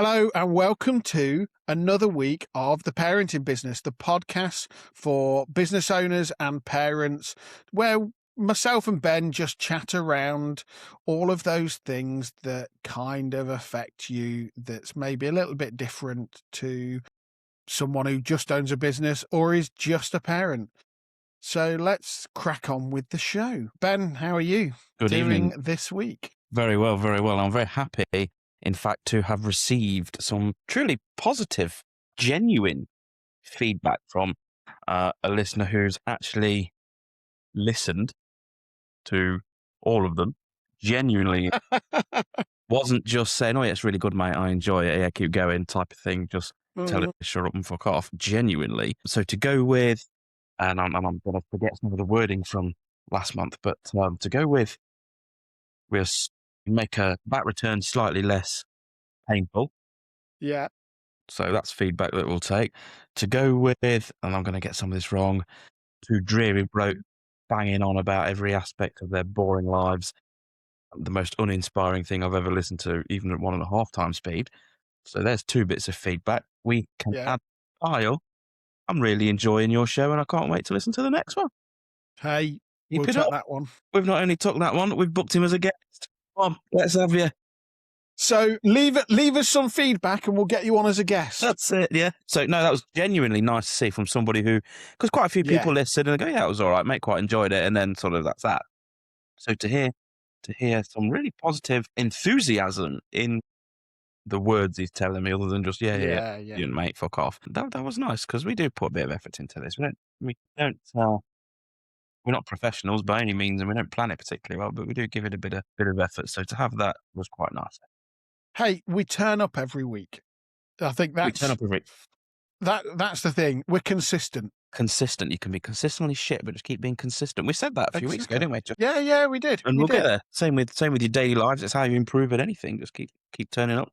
Hello and welcome to another week of The Parenting Business, the podcast for business owners and parents, where myself and Ben just chat around all of those things that kind of affect you, that's maybe a little bit different to someone who just owns a business or is just a parent. So let's crack on with the show. Ben, how are you Good evening. this week? Very well, very well. I'm very happy, in fact, to have received some truly positive, genuine feedback from a listener who's actually listened to all of them. Genuinely wasn't just saying, "Oh, yeah, it's really good, mate. I enjoy it. Yeah, keep going," type of thing. Just tell it to shut up and fuck off. Genuinely. So to go with, and I'm going to forget some of the wording from last month, but to go with, we'll make a VAT return slightly less painful. Yeah. So that's feedback that we'll take. To go with, and I'm going to get some of this wrong, two dreary blokes banging on about every aspect of their boring lives. The most uninspiring thing I've ever listened to, even at 1.5 times speed. So there's 2 bits of feedback. We can add pile. I'm really enjoying your show and I can't wait to listen to the next one. Hey, Keep we'll it take up. that one. We've not only took that one, we've booked him as a guest. Come on, let's have you. So leave us some feedback and we'll get you on as a guest. That's it, yeah. So, no, that was genuinely nice to see from somebody who, because quite a few people listen and they go, yeah, it was all right, mate, quite enjoyed it. And then sort of that's that. So to hear some really positive enthusiasm in the words he's telling me, other than just, yeah. You mate, fuck off. That was nice, because we do put a bit of effort into this. We're not professionals by any means, and we don't plan it particularly well, but we do give it a bit of effort. So to have that was quite nice. Hey, we turn up every week. I think We turn up every week. That's the thing. We're consistent. Consistent. You can be consistently shit, but just keep being consistent. We said that a few weeks ago, didn't we? Yeah, we did. And we'll get there. Same with your daily lives. It's how you improve at anything. Just keep turning up.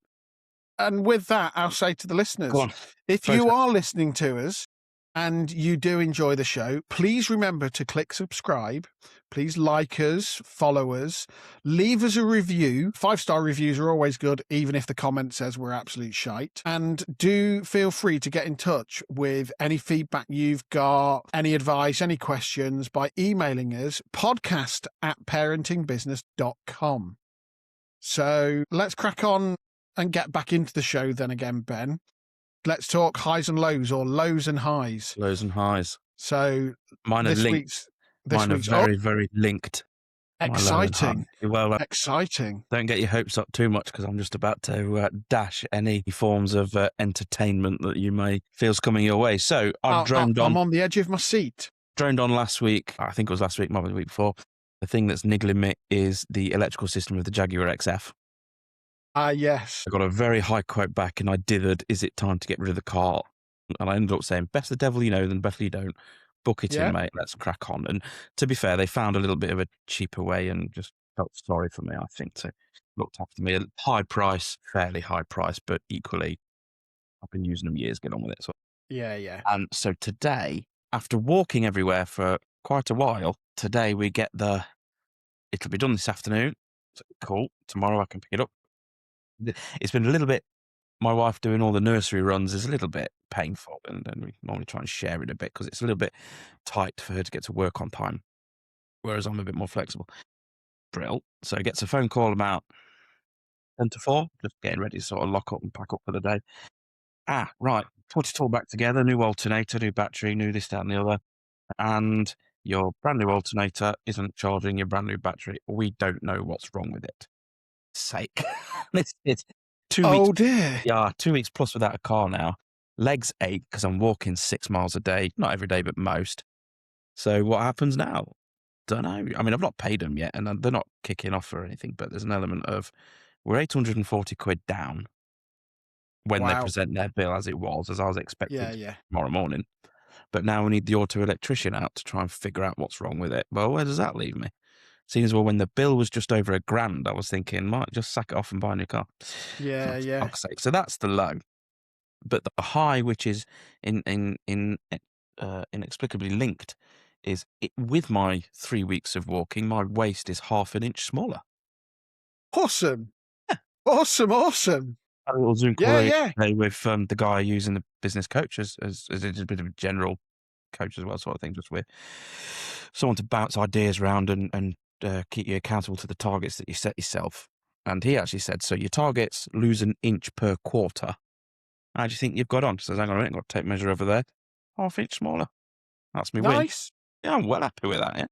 And with that, I'll say to the listeners, Go on. If you are listening to us and you do enjoy the show, please remember to click subscribe. Please like us, follow us, leave us a review. 5-star reviews are always good, even if the comment says we're absolute shite. And do feel free to get in touch with any feedback you've got, any advice, any questions by emailing us podcast@parentingbusiness.com. So let's crack on and get back into the show then again, Ben. Let's talk highs and lows, or lows and highs. Lows and highs. So mine are linked. Mine are very, very linked. Exciting. Well, exciting. Don't get your hopes up too much, because I'm just about to dash any forms of entertainment that you may feel's coming your way. So I've droned on. I'm on the edge of my seat. Droned on last week. I think it was last week, maybe the week before. The thing that's niggling me is the electrical system of the Jaguar XF. Yes. I got a very high quote back and I dithered, is it time to get rid of the car? And I ended up saying, best the devil you know than better you don't. Book it in, mate. Let's crack on. And to be fair, they found a little bit of a cheaper way and just felt sorry for me, I think. So looked after me. A high price, fairly high price, but equally, I've been using them years, get on with it. So. Yeah. And so today, after walking everywhere for quite a while, today we get it'll be done this afternoon. So cool. Tomorrow I can pick it up. It's been a little bit, my wife doing all the nursery runs is a little bit painful, and we normally try and share it a bit because it's a little bit tight for her to get to work on time, whereas I'm a bit more flexible. Brill. So gets a phone call about 10 to 4, just getting ready to sort of lock up and pack up for the day. Right, put it all back together, new alternator, new battery, new this, that and the other, and your brand new alternator isn't charging your brand new battery. We don't know what's wrong with it. Sake. It's 2 weeks. Oh dear. Yeah, 2 weeks plus without a car now. Legs ache because I'm walking 6 miles a day. Not every day, but most. So what happens now? Don't know. I mean, I've not paid them yet, and they're not kicking off or anything, but there's an element of, we're 840 quid down when they present their bill, as it was, as I was expecting tomorrow morning. But now we need the auto electrician out to try and figure out what's wrong with it. Well, where does that leave me? Seeing as well, when the bill was just over £1,000, I was thinking, might just sack it off and buy a new car. Yeah. For fuck's sake. So that's the low. But the high, which is inexplicably linked, is with my 3 weeks of walking, my waist is half an inch smaller. Awesome. Yeah. Awesome. had a little Zoom call Yeah, earlier yeah. today with the guy using the business coach as a bit of a general coach as well, sort of thing, just with someone to bounce ideas around and keep you accountable to the targets that you set yourself. And he actually said, so your targets lose an inch per quarter. How do you think you've got on? He says, hang on a minute, I've got tape measure over there. Half inch smaller. That's me win. Nice. Yeah, I'm well happy with that, yeah.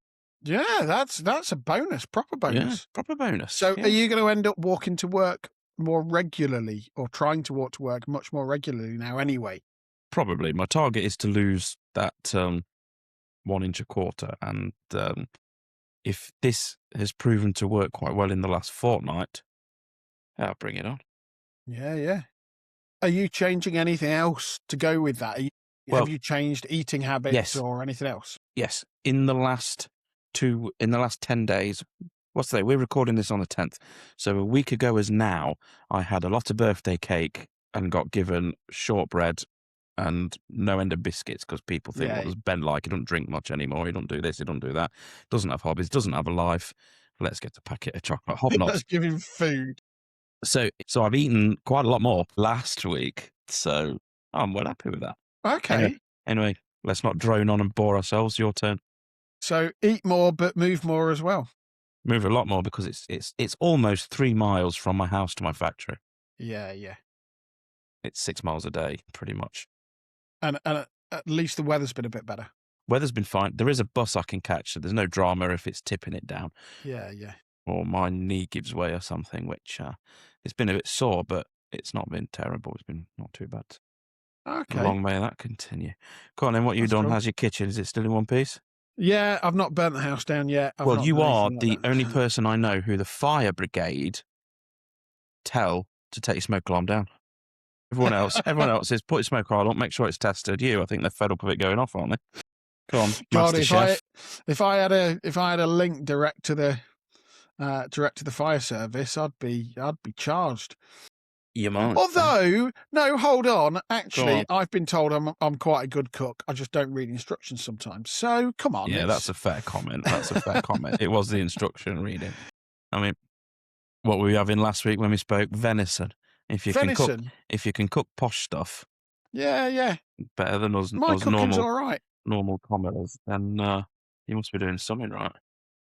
Yeah, that's a bonus, proper Yeah, bonus. proper bonus. So yeah. are you going to end up walking to work more regularly or trying to walk to work much more regularly now anyway? Probably. My target is to lose that 1 inch a quarter. And if this has proven to work quite well in the last fortnight, I'll bring it on. Yeah, yeah. Are you changing anything else to go with that? Well, have you changed eating habits yes. or anything else? Yes. In the last 10 days, what's today? We're recording this on the 10th. So a week ago as now, I had a lot of birthday cake and got given shortbread and no end of biscuits because people think, Yeah. what does Ben like? He doesn't drink much anymore. He don't do this. He don't do that. Doesn't have hobbies. Doesn't have a life. Let's get a packet of chocolate hobnobs. Let's give him food. So I've eaten quite a lot more last week. So I'm well happy with that. Okay. Anyway, let's not drone on and bore ourselves. Your turn. So eat more, but move more as well. Move a lot more because it's almost 3 miles from my house to my factory. Yeah, yeah. It's 6 miles a day, pretty much. And at least the weather's been a bit better. Weather's been fine. There is a bus I can catch, so there's no drama if it's tipping it down. Yeah, yeah. Or my knee gives way or something, which it's been a bit sore, but it's not been terrible. It's been not too bad. Okay. Long may that continue. Go on then, what you done? Cool. How's your kitchen? Is it still in one piece? Yeah, I've not burnt the house down yet. Well, you are the only person I know who the fire brigade tell to take your smoke alarm down. Everyone else says put your smoke alarm up, make sure it's tested. I think they're fed up of it going off, aren't they? Come on, God, Master Chef. if I had a link direct to the fire service, I'd be charged. You might. Although, no, hold on. Actually, I've been told I'm quite a good cook. I just don't read instructions sometimes. So come on. Yeah, that's a fair comment. It was the instruction reading. I mean, what were we having last week when we spoke? Venison. If you can cook posh stuff, yeah, better than us, my us cooking's all right. normal commoners, then you must be doing something right.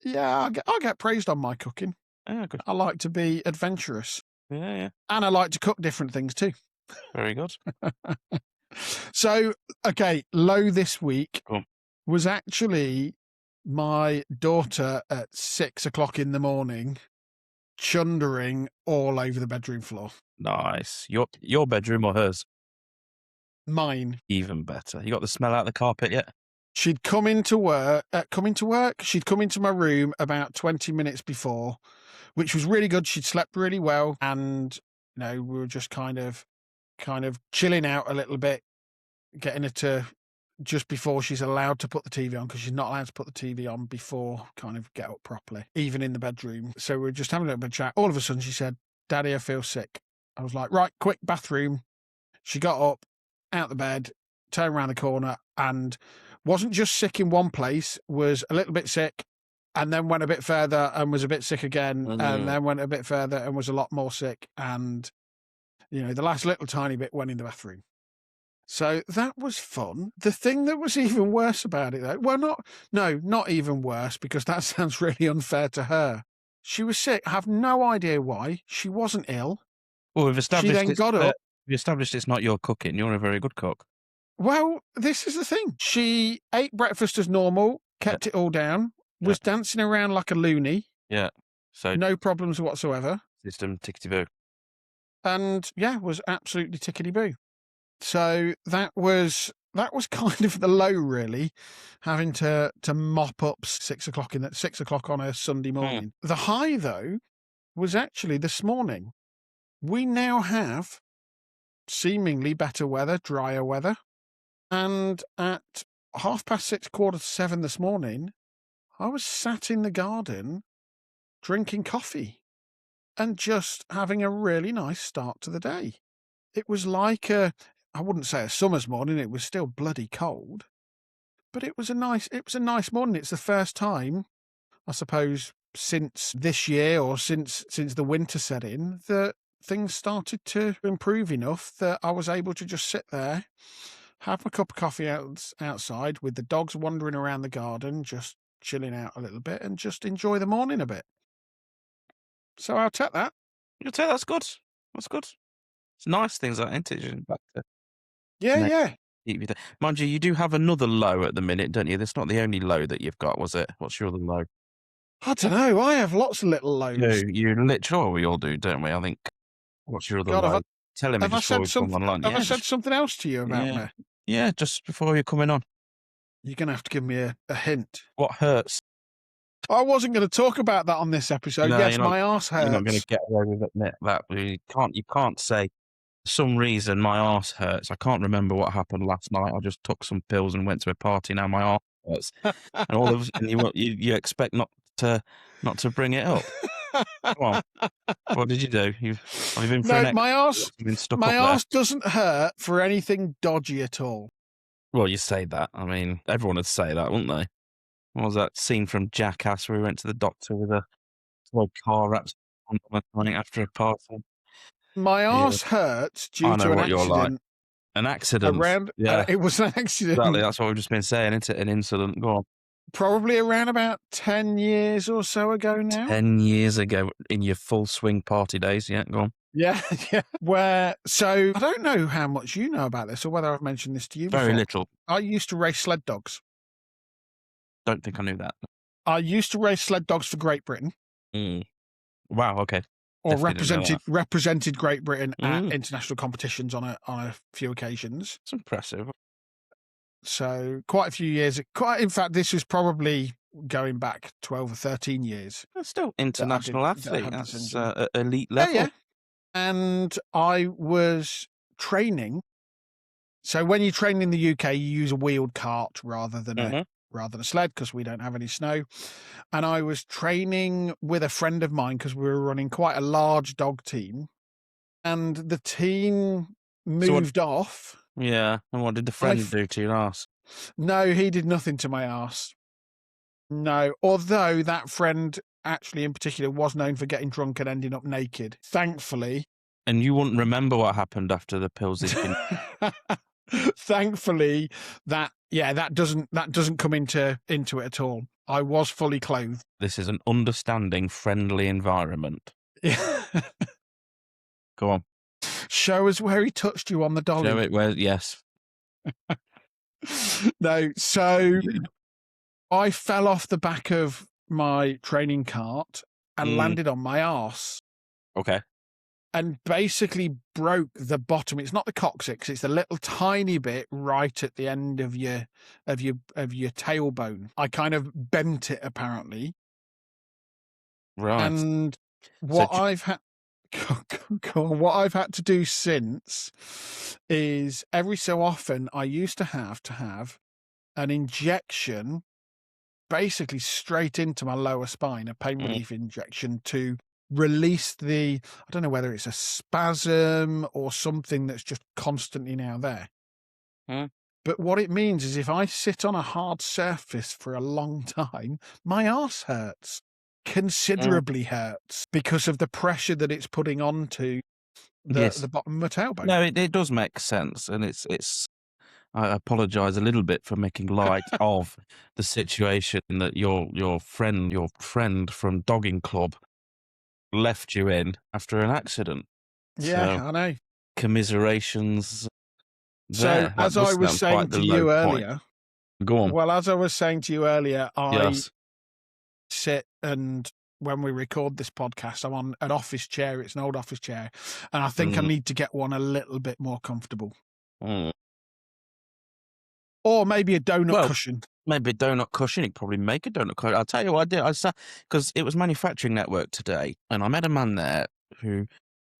Yeah, I get praised on my cooking. Yeah, good. I like to be adventurous. Yeah. And I like to cook different things too. Very good. So, okay, low this week Cool. was actually my daughter at 6 o'clock in the morning, chundering all over the bedroom floor. Nice. Your bedroom or hers? Mine. Even better. You got the smell out of the carpet yet? She'd come into work. She'd come into my room about 20 minutes before, which was really good. She'd slept really well, and we were just kind of chilling out a little bit, getting her to just before she's allowed to put the TV on, because she's not allowed to put the TV on before kind of get up properly, even in the bedroom. So we were just having a little bit of chat. All of a sudden she said, "Daddy, I feel sick." I was like, "Right, quick, bathroom." She got up, out the bed, turned around the corner, and wasn't just sick in one place, was a little bit sick, and then went a bit further and was a bit sick again, and then went a bit further and was a lot more sick. And, the last little tiny bit went in the bathroom. So that was fun. The thing that was even worse about it, though, well, not even worse, because that sounds really unfair to her. She was sick. I have no idea why. She wasn't ill. Well, we've established She then got up. We established it's not your cooking. You're a very good cook. Well, this is the thing. She ate breakfast as normal, kept it all down, was dancing around like a loony. Yeah. So no problems whatsoever. System tickety-boo. And was absolutely tickety-boo. So that was kind of the low, really, having to mop up 6 o'clock on a Sunday morning. The high, though, was actually this morning. We now have seemingly better weather, drier weather. And at 6:30, 7:15 this morning, I was sat in the garden drinking coffee and just having a really nice start to the day. It was like I wouldn't say a summer's morning, it was still bloody cold, but it was a nice morning. It's the first time, I suppose, since this year or since the winter set in, that things started to improve enough that I was able to just sit there, have a cup of coffee outside with the dogs wandering around the garden, just chilling out a little bit and just enjoy the morning a bit. So I'll take that. You'll tell that's good. That's good. It's nice things like integration back to Yeah. keep you there. Mind you, you do have another low at the minute, don't you? That's not the only low that you've got, was it? What's your other low? I don't know. I have lots of little lows. You literally, we all do, don't we? I think. What's your other God, low? Tell me have I just before said we come online. Have I Yeah, said something else to you about me? yeah, just before you're coming on. You're going to have to give me a hint. What hurts? I wasn't going to talk about that on this episode. No, Yes, my arse hurts. You're not going to get away with it. That you can't say. For some reason, my arse hurts. I can't remember what happened last night. I just took some pills and went to a party. Now my arse hurts, and all of a sudden you expect not to bring it up. Come on, what did you do? Have you been for no, my arse. Been stuck my up arse doesn't hurt for anything dodgy at all. Well, you say that. I mean, everyone would say that, wouldn't they? What was that scene from Jackass where we went to the doctor with a car wrapped on after a party? My arse hurts due to an accident. Like. An accident. It was an accident. Exactly. That's what we've just been saying, isn't it? An incident. Go on. Probably around about 10 years or so ago now. 10 years ago in your full swing party days. Yeah, go on. Yeah. So I don't know how much you know about this or whether I've mentioned this to you before. Very little. I used to race sled dogs. Don't think I knew that. I used to race sled dogs for Great Britain. Wow, okay. Or represented Great Britain at international competitions on a few occasions. It's impressive. So quite a few years. In fact, this was probably going back 12 or 13 years. That's still international athlete. That's elite level. Yeah. And I was training. So when you train in the UK, you use a wheeled cart rather than a sled because we don't have any snow. And I was training with a friend of mine because we were running quite a large dog team. And the team moved off. Yeah. And what did the friend do to your ass? No, he did nothing to my ass. No. Although that friend actually in particular was known for getting drunk and ending up naked. Thankfully. And you wouldn't remember what happened after the pills had been... Thankfully, that doesn't come into it at all. I was fully clothed. This is an understanding, friendly environment. Yeah. Go on. Show us where he touched you on the dolly. Show it where, yes. No, so I fell off the back of my training cart and landed on my arse. Okay. And basically broke the bottom. It's not the coccyx; it's the little tiny bit right at the end of your tailbone. I kind of bent it apparently. Right. And what I've had to do since is every so often I used to have an injection basically straight into my lower spine, a pain relief injection to release I don't know whether it's a spasm or something that's just constantly now there. But what it means is if I sit on a hard surface for a long time, my arse hurts. Considerably hurts because of the pressure that it's putting onto the bottom of my tailbone. No, it does make sense. And it's I apologise a little bit for making light of the situation that your friend from Dogging Club left you in after an accident. Yeah, so, I know. Commiserations. So, as I was saying to you earlier, go on. Well, as I was saying to you earlier, I sit and when we record this podcast, I'm on an office chair. It's an old office chair, and I think I need to get one a little bit more comfortable. Or maybe a donut cushion. Maybe a donut cushion. You could probably make a donut cushion. I'll tell you what I did. I sat because it was Manufacturing Network today, and I met a man there who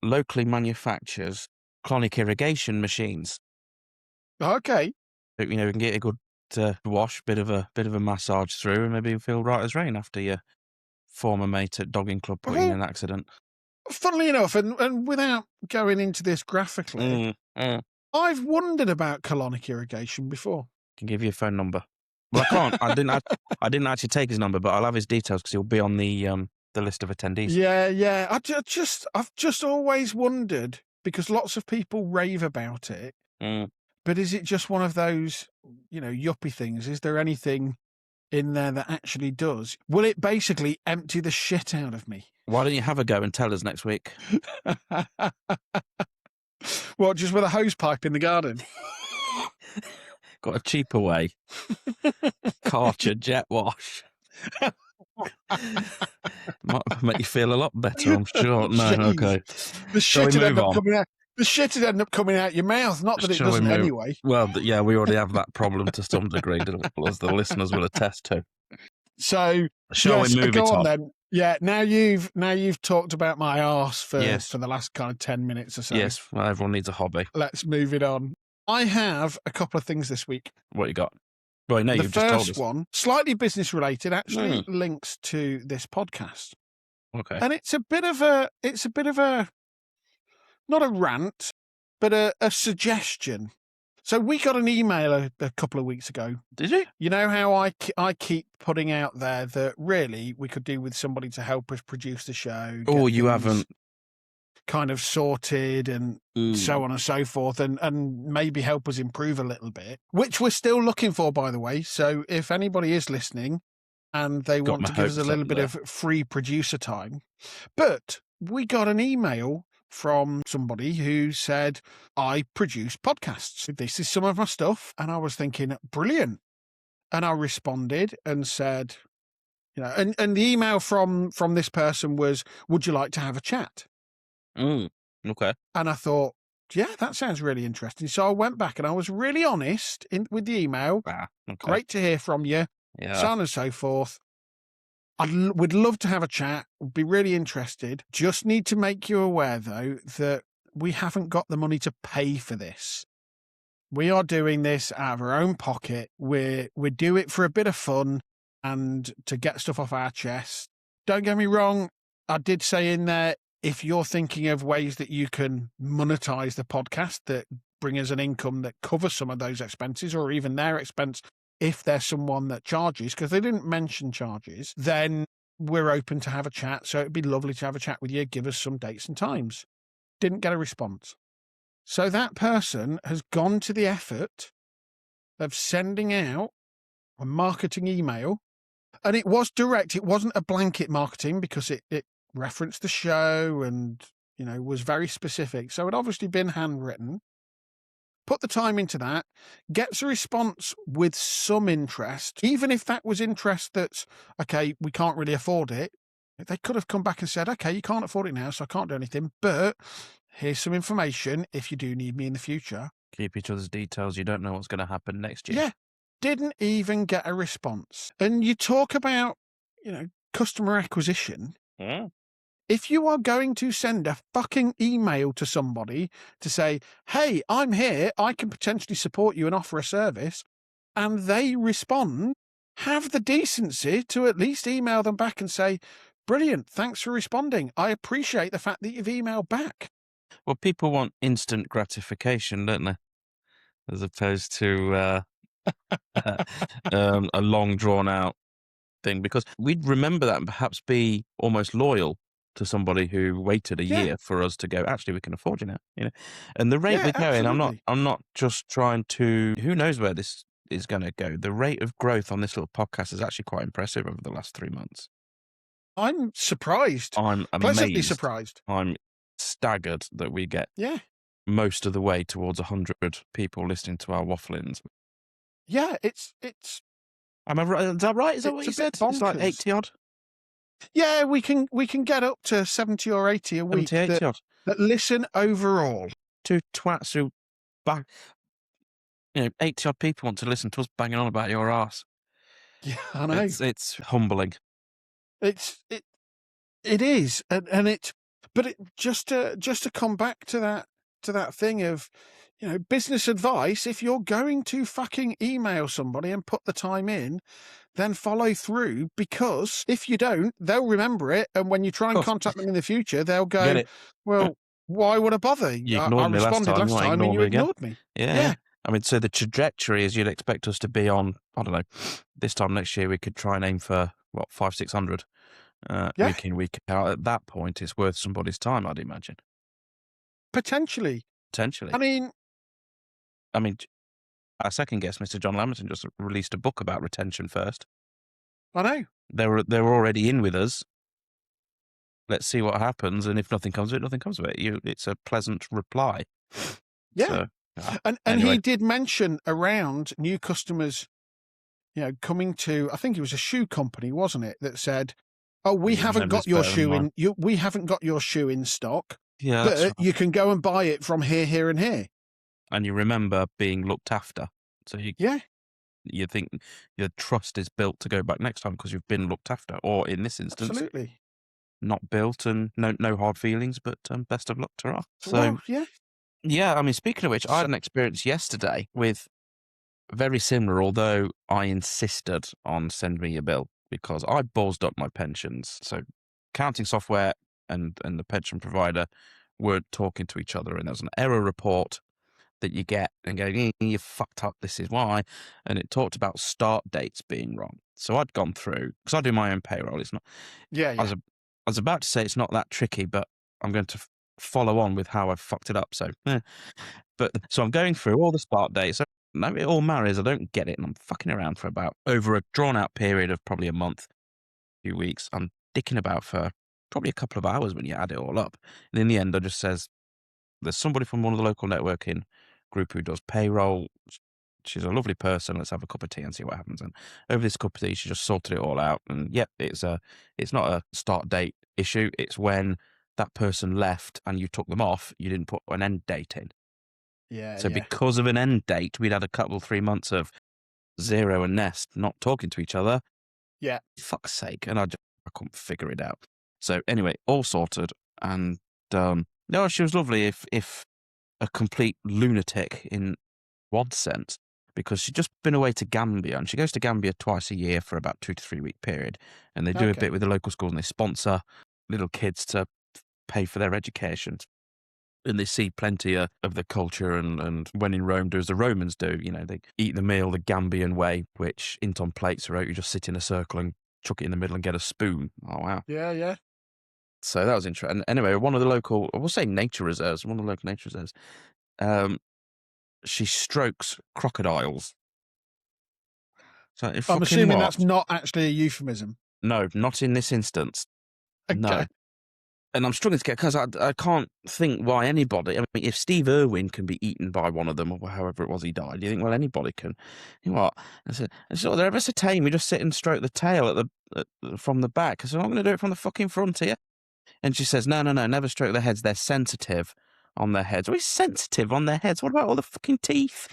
locally manufactures colonic irrigation machines. Okay. You can get a good wash, bit of a massage through, and maybe you feel right as rain after your former mate at Dogging Club put you in an accident. Funnily enough, and without going into this graphically, I've wondered about colonic irrigation before. I can give you a phone number. Well, I can't. I didn't actually take his number, but I'll have his details because he'll be on the the list of attendees. Yeah. I've just always wondered, because lots of people rave about it, but is it just one of those, yuppie things? Is there anything in there that actually does? Will it basically empty the shit out of me? Why don't you have a go and tell us next week? What, just with a hose pipe in the garden? Got a cheaper way. Karcher jet wash. Might make you feel a lot better, I'm sure. No, Jeez. okay. The Shall shit we would end move up on? coming out. The shit would end up coming out your mouth. Not that it Shall we doesn't move? anyway. Well, yeah, we already have that problem to some degree, as the listeners will attest to. So, Shall we move go it on then. Yeah, now you've talked about my arse for Yes. the last kind of 10 minutes or so. Yes, well, everyone needs a hobby. Let's move it on. I have a couple of things this week. What you got? Well, no, The you've just told us. first one, slightly business related, actually links to this podcast. Okay. And it's a bit of a not a rant, but a suggestion. So we got an email a couple of weeks ago. Did you? You know how I keep putting out there that really we could do with somebody to help us produce the show. Oh, you haven't kind of sorted and so on and so forth, and maybe help us improve a little bit, which we're still looking for, by the way. So if anybody is listening and they want to give us a little bit of free producer time, but we got an email from somebody who said, I produce podcasts. This is some of my stuff. And I was thinking, brilliant. And I responded and said, and the email from this person was, would you like to have a chat? Okay. And I thought, yeah, that sounds really interesting. So I went back and I was really honest with the email. Okay. Great to hear from you. Yeah. So on and so forth. We'd love to have a chat. Would be really interested. Just need to make you aware, though, that we haven't got the money to pay for this. We are doing this out of our own pocket. We do it for a bit of fun and to get stuff off our chest. Don't get me wrong. I did say in there, if you're thinking of ways that you can monetize the podcast that bring us an income that covers some of those expenses or even their expense, if there's someone that charges, because they didn't mention charges, then we're open to have a chat. So it'd be lovely to have a chat with you. Give us some dates and times. Didn't get a response. So that person has gone to the effort of sending out a marketing email. And it was direct. It wasn't a blanket marketing because it referenced the show and, was very specific. So it obviously been handwritten. Put the time into that, gets a response with some interest, even if that was interest that's, okay, we can't really afford it. They could have come back and said, okay, you can't afford it now, so I can't do anything, but here's some information if you do need me in the future. Keep each other's details. You don't know what's going to happen next year. Yeah, didn't even get a response. And you talk about, customer acquisition. Yeah. If you are going to send a fucking email to somebody to say, hey, I'm here, I can potentially support you and offer a service, and they respond, have the decency to at least email them back and say, brilliant, thanks for responding. I appreciate the fact that you've emailed back. Well, people want instant gratification, don't they? As opposed to a long drawn out thing, because we'd remember that and perhaps be almost loyal to somebody who waited a year for us to go, actually, we can afford you now, and the rate we're going, absolutely. I'm not just trying to, who knows where this is going to go. The rate of growth on this little podcast is actually quite impressive over the last 3 months. I'm surprised. I'm amazed. Pleasantly surprised. I'm staggered that we get most of the way towards 100 people listening to our wafflings. Yeah, it's. Am I right? Is that right? Is that what you said? It's like 80 odd. Yeah, we can get up to 70 or 80 a week 70, 80 odd. That listen overall. Two twats who 80 odd people want to listen to us banging on about your arse. Yeah, I know. It's humbling. It is, and it. But it just to come back to that thing of, business advice. If you're going to fucking email somebody and put the time in, then follow through, because if you don't, they'll remember it, and when you try and contact them in the future, they'll go, well, why would I bother? You ignored me responded last time and you ignored me. Yeah. I mean, so the trajectory is you'd expect us to be on, I don't know, this time next year we could try and aim for, 500-600. Yeah. week in, week out. At that point, it's worth somebody's time, I'd imagine. Potentially. Potentially. I mean, our second guest, Mr. John Lamberton, just released a book about retention first. I know. They're already in with us. Let's see what happens, and if nothing comes of it, nothing comes of it. It's a pleasant reply. Yeah. So, And anyway. he did mention around new customers, coming to, I think it was a shoe company, wasn't it, that said, "Oh, we Your haven't got memory's your better than shoe mine. we haven't got your shoe in stock, Yeah, that's but right. you can go and buy it from here, here, and here." And you remember being looked after. So Yeah, you think your trust is built to go back next time because you've been looked after. Or in this instance, absolutely. not built and no hard feelings, but best of luck to her. So, Well, yeah. yeah, I mean, speaking of which, I had an experience yesterday with very similar, although I insisted on send me your bill because I ballsed up my pensions. So accounting software and the pension provider weren't talking to each other, and there was an error report that you get and go, you fucked up, this is why. And it talked about start dates being wrong. So I'd gone through, because I do my own payroll. It's not, Yeah, I yeah. was about to say it's not that tricky, but I'm going to follow on with how I've fucked it up. So, so I'm going through all the start dates. No, it all marries. I don't get it. And I'm fucking around for about over a drawn out period of probably a month, few weeks. I'm dicking about for probably a couple of hours when you add it all up. And in the end, I just says, there's somebody from one of the local networking group who does payroll. She's a lovely person. Let's have a cup of tea and see what happens. And over this cup of tea, she just sorted it all out. And yep, it's not a start date issue. It's when that person left and you took them off, you didn't put an end date in. Yeah, So yeah. because of an end date, we'd had a couple, 3 months of Zero and Nest not talking to each other. Yeah. Fuck's sake. And I couldn't figure it out. So anyway, all sorted. And no, she was lovely. If a complete lunatic in one sense, because she'd just been away to Gambia, and she goes to Gambia twice a year for about 2 to 3 week period, and they do a Okay. bit with the local schools, and they sponsor little kids to pay for their education. And they see plenty of the culture, and when in Rome, do as the Romans do. They eat the meal the Gambian way, which isn't on plates or out. You just sit in a circle and chuck it in the middle and get a spoon. Oh, wow. Yeah, yeah. So that was interesting. Anyway, one of the local, I will say nature reserves, one of the local nature reserves, she strokes crocodiles. So I'm fucking assuming what? that's not actually a euphemism. No, not in this instance. No. Okay. And I'm struggling to get, because I can't think why anybody, I mean, if Steve Irwin can be eaten by one of them, or however it was he died, you think, well, anybody can. You know what? I said, oh, they're ever so tame. We just sit and stroke the tail from the back. I said, I'm going to do it from the fucking front here. And she says, no, never stroke their heads. They're sensitive on their heads. What is sensitive on their heads? What about all the fucking teeth?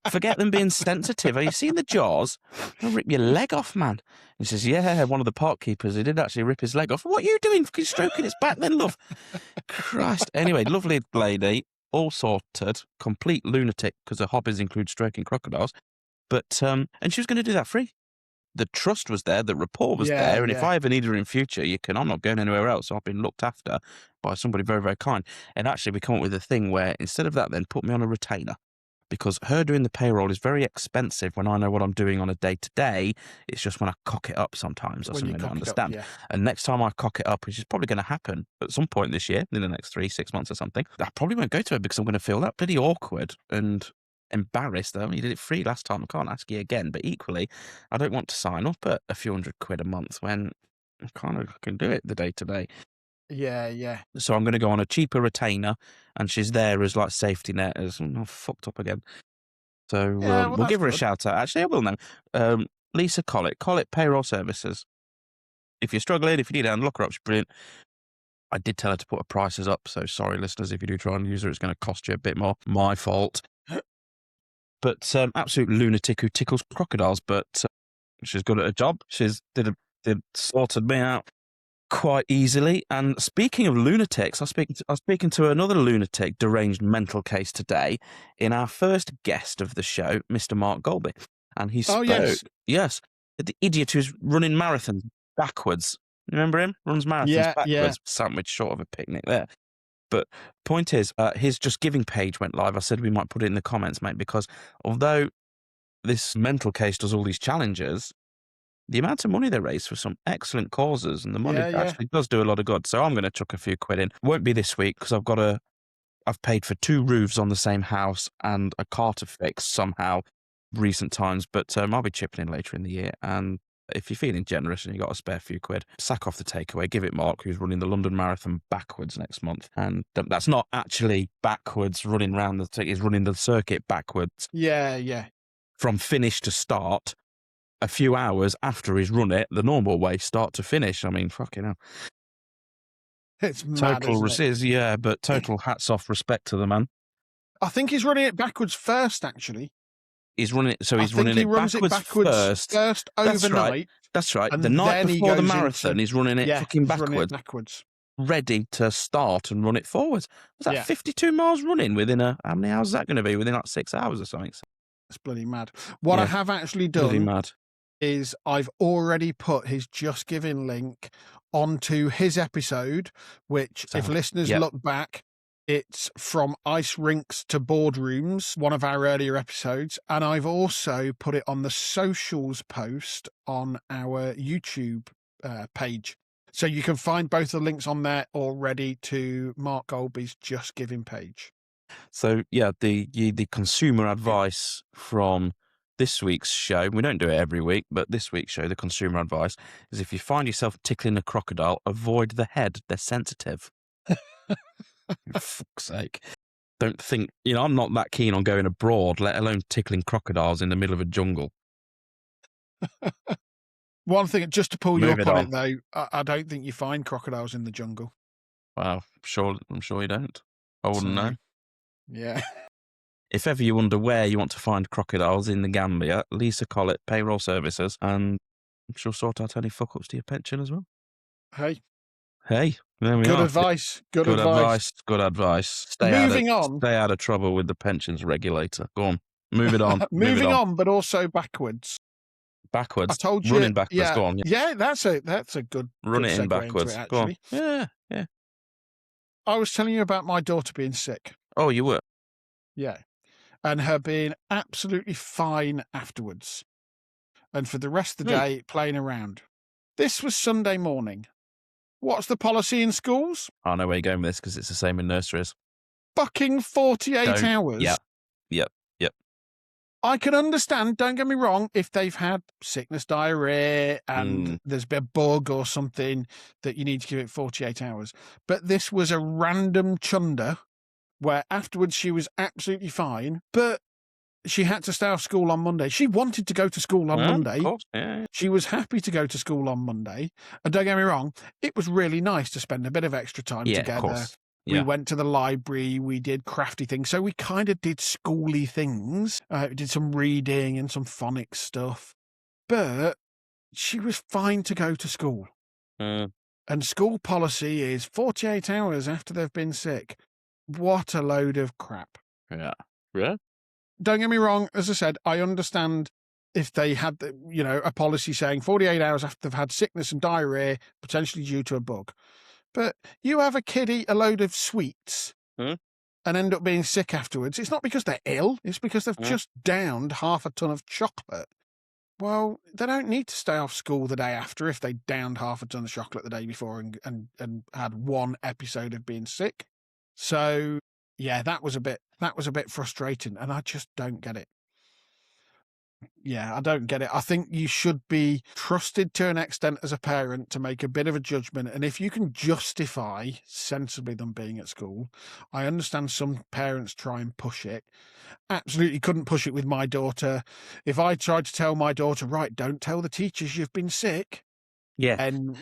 Forget them being sensitive. Are you seeing the jaws? They'll rip your leg off, man. He says, yeah, one of the park keepers, he did actually rip his leg off. What are you doing? Fucking stroking its back then, love. Christ. Anyway, lovely lady, all sorted, complete lunatic, because her hobbies include stroking crocodiles. But, and she was going to do that free. The trust was there, the rapport was Yeah, there, and if yeah. I ever need her in future, I'm not going anywhere else. I've been looked after by somebody very, very kind. And actually, we come up with a thing where instead of that, then put me on a retainer, because her doing the payroll is very expensive when I know what I'm doing on a day-to-day. It's just when I cock it up sometimes or When you something I cock it up, understand. yeah. And next time I cock it up, which is probably going to happen at some point this year, in the next 3-6 months or something, I probably won't go to her because I'm going to feel that bloody awkward and embarrassed. Though you did it free last time, I can't ask you again. But equally, I don't want to sign up at a few £100 a month when I kind of can do it the day-to-day. Yeah, yeah. So I'm going to go on a cheaper retainer, and she's there as like safety net. As I'm fucked up again. So Yeah, well, we'll that's give her a good. shout out. Actually, I will now. Lisa Collett Payroll Services. If you're struggling, if you need a hand, look her up. She's brilliant. I did tell her to put her prices up, so sorry, listeners, if you do try and use her, it's going to cost you a bit more. My fault. But absolute lunatic who tickles crocodiles, but she's good at her job. She's did sorted me out quite easily. And speaking of lunatics, I was speaking to another lunatic, deranged mental case today in our first guest of the show, Mr. Mark Golby. And he spoke, yes, the idiot who's running marathons backwards. Remember him? Runs marathons Yeah, backwards, yeah. sandwich short of a picnic there. But point is, his Just Giving page went live. I said we might put it in the comments, mate, because although this mental case does all these challenges, the amount of money they raise for some excellent causes, and the money Yeah. actually does do a lot of good. So I'm going to chuck a few quid in. Won't be this week because I've paid for 2 roofs on the same house and a car to fix somehow recent times, but I'll be chipping in later in the year. And if you're feeling generous and you've got a spare few quid, sack off the takeaway, give it Mark, who's running the London Marathon backwards next month. And that's not actually backwards running around he's running the circuit backwards Yeah. from finish to start a few hours after he's run it, the normal way, start to finish. I mean, fucking hell. It's mad, isn't it? Yeah, but total hats off, respect to the man. I think he's running it backwards first, actually. He's running it, so I he's think running he it runs it backwards first overnight. That's right. And The night then he before the goes marathon, he's running it fucking he's running it backwards, backwards. ready to start and run it forwards. Was that Yeah. 52 miles running within how many hours is that going to be? Within like 6 hours or something? It's bloody mad. What I Yeah, have actually bloody done mad. is I've already put his Just Giving link onto his episode, which, if listeners look back, it's From Ice Rinks to Boardrooms, one of our earlier episodes. And I've also put it on the socials post on our YouTube page. So you can find both the links on there already to Mark Golby's Just Giving page. So yeah, the consumer advice from this week's show, we don't do it every week, but this week's show, the consumer advice is if you find yourself tickling a crocodile, avoid the head. They're sensitive. For fuck's sake. Don't think, I'm not that keen on going abroad, let alone tickling crocodiles in the middle of a jungle. One thing, just to pull you Move up it on on. it, though, I don't think you find crocodiles in the jungle. Well, I'm sure you don't. I wouldn't know. Yeah. If ever you wonder where you want to find crocodiles in the Gambia, Lisa Collett, Payroll Services, and she'll sort out any fuck-ups to your pension as well. Hey, there we good are. advice. Good Good advice. Good advice. Moving on. Stay out of trouble with the pensions regulator. Go on. Move it on. Moving on, but also backwards. Backwards. I told you. Running backwards. Yeah, Go on. Yeah, that's a good Run good it in segue backwards. into it, Go on. actually. Yeah. I was telling you about my daughter being sick. Oh, you were? Yeah. And her being absolutely fine afterwards. And for the rest of the day, playing around. This was Sunday morning. What's the policy in schools? I know where you're going with this because it's the same in nurseries. Fucking 48 hours. Yep. I can understand, don't get me wrong, if they've had sickness, diarrhea, and there's been a bug or something that you need to give it 48 hours. But this was a random chunder where afterwards she was absolutely fine, but she had to stay off school on Monday. She wanted to go to school on Monday. Of course. Yeah. She was happy to go to school on Monday. And don't get me wrong, it was really nice to spend a bit of extra time together. Of course. We went to the library, we did crafty things. So we kind of did schooly things. We did some reading and some phonics stuff. But she was fine to go to school. And school policy is 48 hours after they've been sick. What a load of crap. Yeah. Don't get me wrong, as I said, I understand if they had, a policy saying 48 hours after they've had sickness and diarrhea, potentially due to a bug. But you have a kid eat a load of sweets and end up being sick afterwards. It's not because they're ill. It's because they've just downed half a ton of chocolate. Well, they don't need to stay off school the day after if they downed half a ton of chocolate the day before and had one episode of being sick. So, yeah, that was a bit frustrating, and I just don't get it. Yeah, I don't get it. I think you should be trusted to an extent as a parent to make a bit of a judgment. And if you can justify sensibly them being at school, I understand some parents try and push it. Absolutely couldn't push it with my daughter. If I tried to tell my daughter, right, don't tell the teachers you've been sick. Yeah. And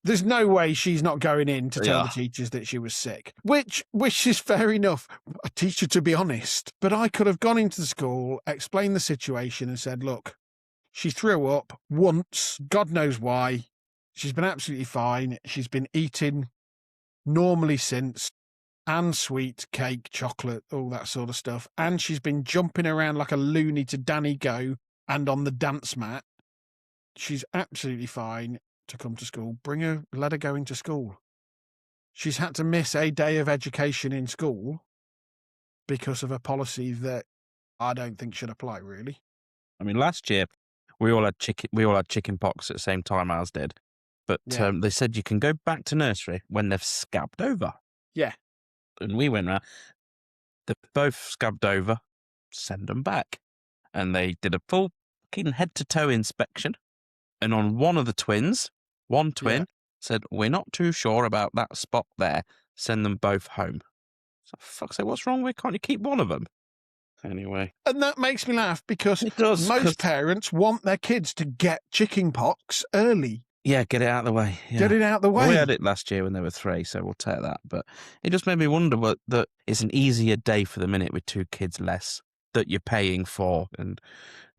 there's no way she's not going in to tell the teachers that she was sick, which is fair enough. A teacher, to be honest. But I could have gone into the school, explained the situation and said, look, she threw up once, God knows why. She's been absolutely fine. She's been eating normally since, and sweet, cake, chocolate, all that sort of stuff. And she's been jumping around like a loony to Danny Go and on the dance mat. She's absolutely fine to come to school. Let her go into school. She's had to miss a day of education in school because of a policy that I don't think should apply, really. I mean, last year We all had chicken pox at the same time ours did. But Yeah. they said you can go back to nursery when they've scabbed over. Yeah. And we went round. They've both scabbed over. Send them back. And they did a full fucking head-to-toe inspection. And on one of the twins, one twin said, we're not too sure about that spot there. Send them both home. So, fuck's sake, what's wrong with? Can't you keep one of them? Anyway. And that makes me laugh because It does, most parents want their kids to get chicken pox early. Yeah, get it out of the way. Yeah. Get it out of the way. Well, we had it last year when they were 3, so we'll take that. But it just made me wonder that it's an easier day for the minute with 2 kids less that you're paying for, and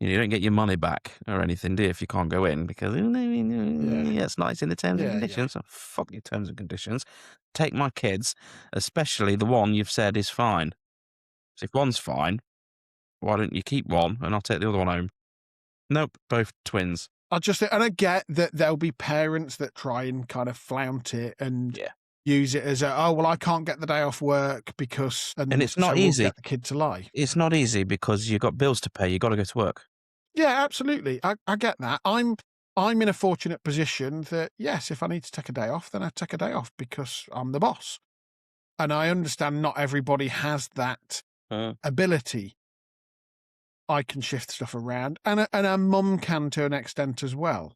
you don't get your money back or anything, do you, if you can't go in because it's not in the terms and conditions. So fuck your terms and conditions. Take my kids, especially the one you've said is fine. So if one's fine, why don't you keep one and I'll take the other one home? Nope, both twins. And I get that there'll be parents that try and kind of flout it and use it as I can't get the day off work because, and it's not so easy. We'll get the kid to lie. It's not easy because you've got bills to pay. You've got to go to work. Yeah, absolutely. I get that. I'm in a fortunate position that, yes, if I need to take a day off, then I take a day off because I'm the boss. And I understand not everybody has that ability. I can shift stuff around, and our mum can to an extent as well.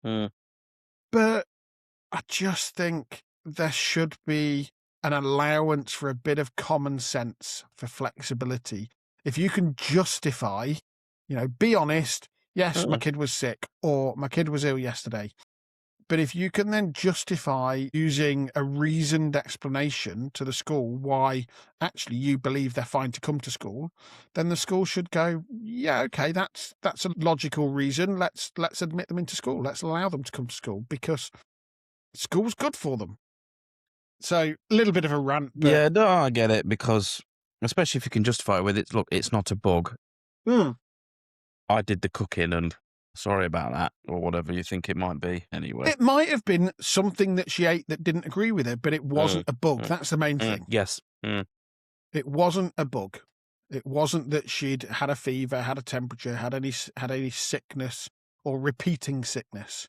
But I just think there should be an allowance for a bit of common sense for flexibility. If you can justify, be honest, yes, my kid was sick or my kid was ill yesterday. But if you can then justify using a reasoned explanation to the school why actually you believe they're fine to come to school, then the school should go, yeah, okay, that's a logical reason. Let's admit them into school. Let's allow them to come to school because school's good for them. So a little bit of a rant. But... Yeah, no, I get it because especially if you can justify it with it. Look, it's not a bug. I did the cooking and sorry about that, or whatever you think it might be anyway. It might have been something that she ate that didn't agree with her, but it wasn't a bug. That's the main thing. Yes. It wasn't a bug. It wasn't that she'd had a fever, had a temperature, had any sickness or repeating sickness.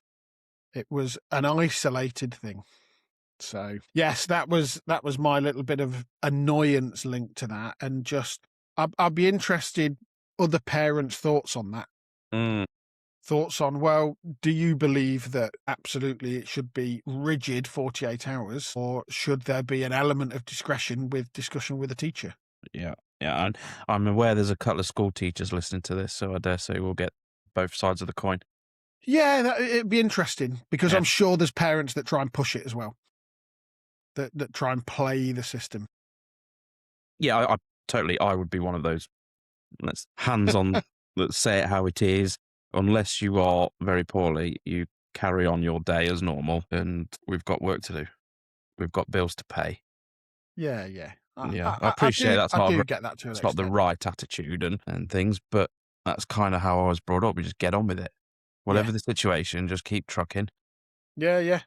It was an isolated thing. So, yes, that was my little bit of annoyance linked to that. And just, I'd be interested other parents' thoughts on that. Thoughts on, well, do you believe that absolutely it should be rigid 48 hours or should there be an element of discretion with discussion with a teacher? Yeah. And I'm aware there's a couple of school teachers listening to this, so I dare say we'll get both sides of the coin. Yeah, it'd be interesting because I'm sure there's parents that try and push it as well, that try and play the system. Yeah, I would be one of those. Let's hands on, let's say it how it is. Unless you are very poorly, you carry on your day as normal, and we've got work to do. We've got bills to pay. Yeah. I appreciate that's not it's not the right attitude and things, but that's kind of how I was brought up. We just get on with it. Whatever the situation, just keep trucking. Yeah.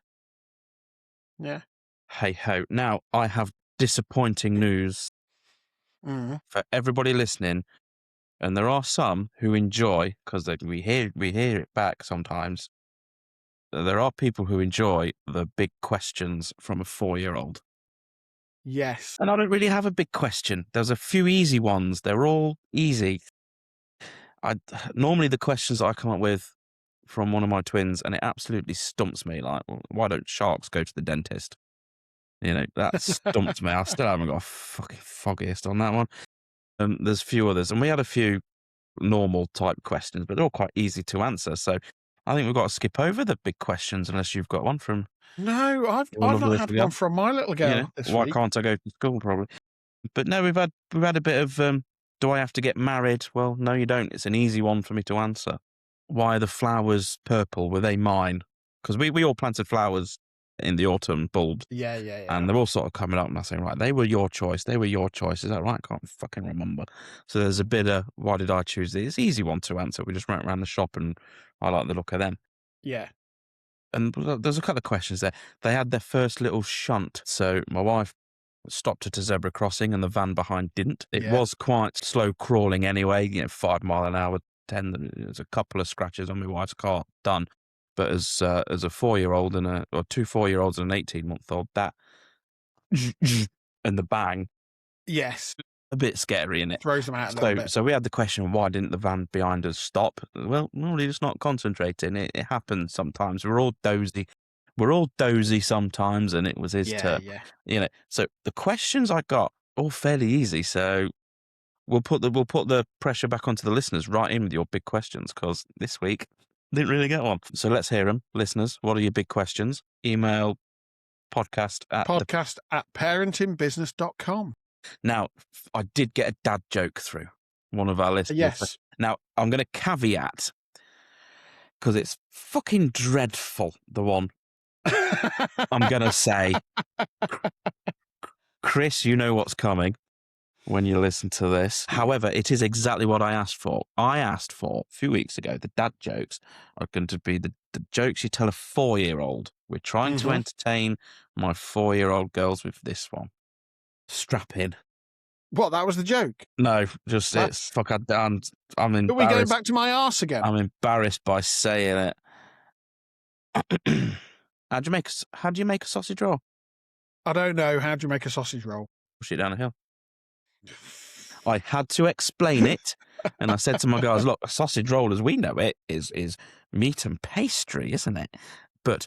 Hey ho. Now, I have disappointing news for everybody listening. And there are some who enjoy, because we hear it back sometimes. There are people who enjoy the big questions from a 4-year-old. Yes. And I don't really have a big question. There's a few easy ones. They're all easy. Normally the questions that I come up with from one of my twins, and it absolutely stumps me. Like, why don't sharks go to the dentist? That stumped me. I still haven't got a fucking foggiest on that one. There's a few others, and we had a few normal type questions, but they're all quite easy to answer. So I think we've got to skip over the big questions unless you've got one from. No, I've not had one from my little girl this week. Why can't I go to school? Probably, but no, we've had a bit of. Do I have to get married? Well, no, you don't. It's an easy one for me to answer. Why are the flowers purple? Were they mine? Because we all planted flowers in the autumn bulbs. Yeah. And they're all sort of coming up and I saying, right, they were your choice. Is that right? I can't fucking remember. So there's a bit of, why did I choose these? Easy one to answer. We just went around the shop and I like the look of them. Yeah. And there's a couple of questions there. They had their first little shunt. So my wife stopped at a zebra crossing and the van behind didn't. It was quite slow crawling anyway, 5 mile an hour pretend that there's a couple of scratches on my wife's car done. But as a 4-year-old or 2 4-year-olds and an 18-month-old, that and the bang, Yes. a bit scary, innit? Throws them out a little bit. So we had the question, why didn't the van behind us stop? Well, we're just not concentrating. It happens sometimes. We're all dozy. We're all dozy sometimes, and it was his turn. Yeah. So the questions I got all fairly easy. So we'll put the pressure back onto the listeners. Right in with your big questions, because this week didn't really get one. So let's hear them, listeners. What are your big questions? Email podcast at parentingbusiness.com. Now, I did get a dad joke through one of our listeners. Yes. Now, I'm going to caveat, because it's fucking dreadful, the one I'm going to say. Chris, you know what's coming when you listen to this. However, it is exactly what I asked for. I asked for, a few weeks ago, the dad jokes are going to be the jokes you tell a 4-year-old. We're trying to entertain my 4-year-old girls with this one. Strap in. What, that was the joke? No, just it's fuck. I'm embarrassed. Are we going back to my arse again? I'm embarrassed by saying it. How do you make a sausage roll? I don't know. How do you make a sausage roll? Push it down a hill. I had to explain it, and I said to my guys, "Look, a sausage roll, as we know it, is meat and pastry, isn't it? But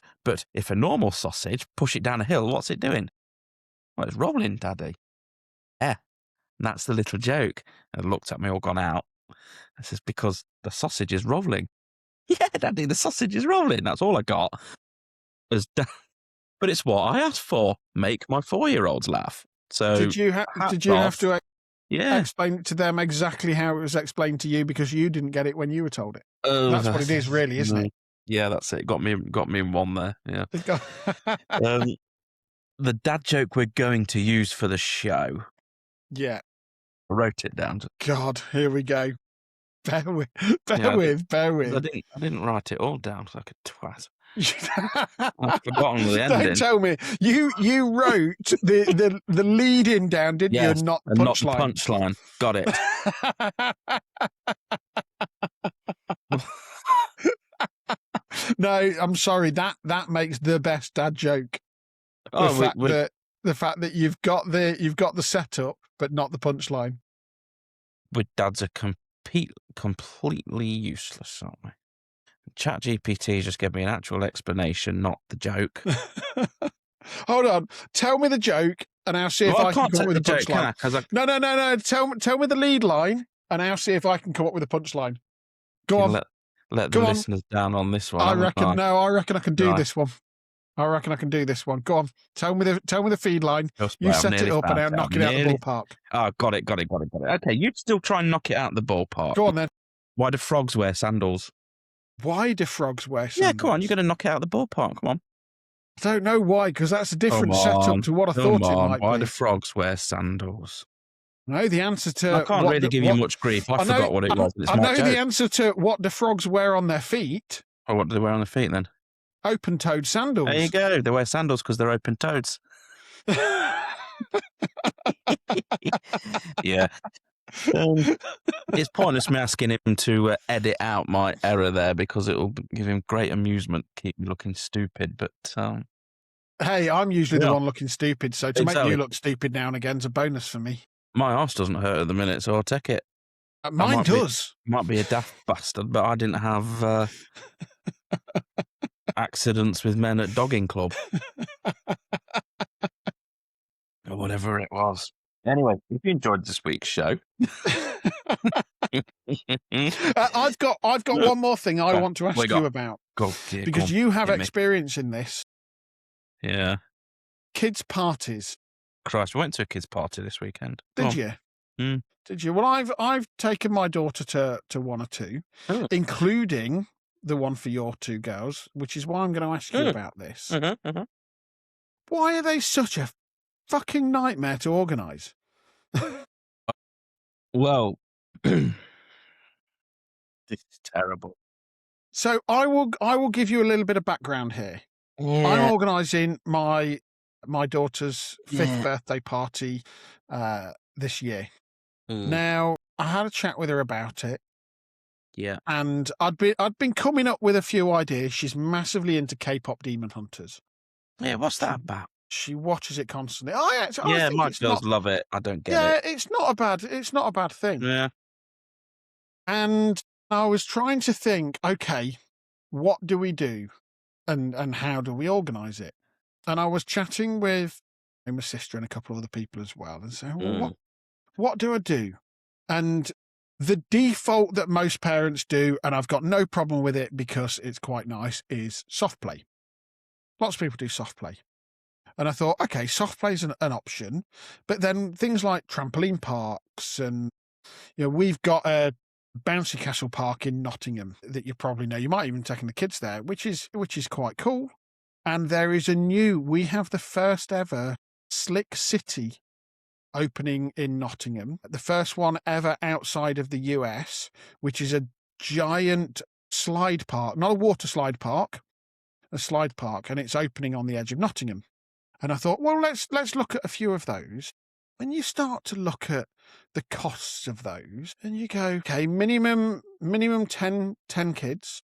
if a normal sausage, push it down a hill, what's it doing? Well, it's rolling, Daddy. Yeah, and that's the little joke." And looked at me, all gone out. I says, "Because the sausage is rolling." Yeah, Daddy, the sausage is rolling. That's all I got. But it's what I asked for. Make my 4-year-olds laugh. So did you have to explain to them exactly how it was explained to you, because you didn't get it when you were told it? That's what it is, really, isn't it? Yeah, that's it. Got me in one there. Yeah. The dad joke we're going to use for the show. Yeah. I wrote it down. God, here we go. Bear with. I didn't write it all down like a twat. I've forgotten the ending. Don't tell me you wrote the lead-in down, didn't you? And not the punchline. Got it. No, I'm sorry. That makes the best dad joke. The fact that you've got the setup but not the punchline. With dads are completely useless, aren't we? ChatGPT just gave me an actual explanation, not the joke. Hold on. Tell me the joke, and I'll see if I can come up with a punchline. No. Tell me the lead line, and I'll see if I can come up with a punchline. Go on. Let the listeners down on this one. I reckon I can do this one. Go on. Tell me the feed line. You set it up, and I'll knock it out the ballpark. Oh, got it. Okay, you still try and knock it out the ballpark. Go on then. Why do frogs wear sandals? Why do frogs wear sandals? Yeah, come on. You're going to knock it out the ballpark. Come on. I don't know why, because that's a different setup to what I thought it might be. Why do frogs wear sandals? No, the answer to... I can't really give you much grief. I forgot what it was. I know the answer to what do frogs wear on their feet. Oh, what do they wear on their feet then? Open-toed sandals. There you go. They wear sandals because they're open-toeds. Yeah. It's pointless me asking him to edit out my error there, because it will give him great amusement, keep me looking stupid. But hey, I'm usually the one looking stupid, so to make you look stupid now and again is a bonus for me. My arse doesn't hurt at the minute, so I'll take it. Mine does. Might be a daft bastard, but I didn't have accidents with men at dogging club. Or whatever it was. Anyway, if you enjoyed this week's show, I've got one more thing I want to ask you about, because you have experience in this. Yeah. Kids' parties. Christ, we went to a kids' party this weekend. Did you? Mm. Did you? Well, I've taken my daughter to one or two, including the one for your two girls, which is why I'm going to ask you about this. Why are they such a fucking nightmare to organise? Well, this is terrible. So I will give you a little bit of background here. Yeah. I'm organising my daughter's 5th birthday party this year. Now, I had a chat with her about it. Yeah. And I'd been coming up with a few ideas. She's massively into K-pop Demon Hunters. Yeah, what's She that about? she watches it constantly. I Yeah, think my it's girls not. love it. I don't get it. Yeah, it's not a bad thing. Yeah. And I was trying to think, okay, what do we do, and how do we organise it? And I was chatting with my sister and a couple of other people as well, and saying, well, Mm. what do I do? And the default that most parents do, and I've got no problem with it because it's quite nice, is soft play. Lots of people do soft play. And I thought, okay, soft play is an option, but then things like trampoline parks and, we've got a bouncy castle park in Nottingham that you probably know. You might even taken the kids there, which is quite cool. And we have the first ever Slick City opening in Nottingham, the first one ever outside of the US, which is a giant slide park, not a water slide park, a slide park, and it's opening on the edge of Nottingham. And I thought, well, let's look at a few of those. When you start to look at the costs of those, and you go, okay, minimum 10 kids,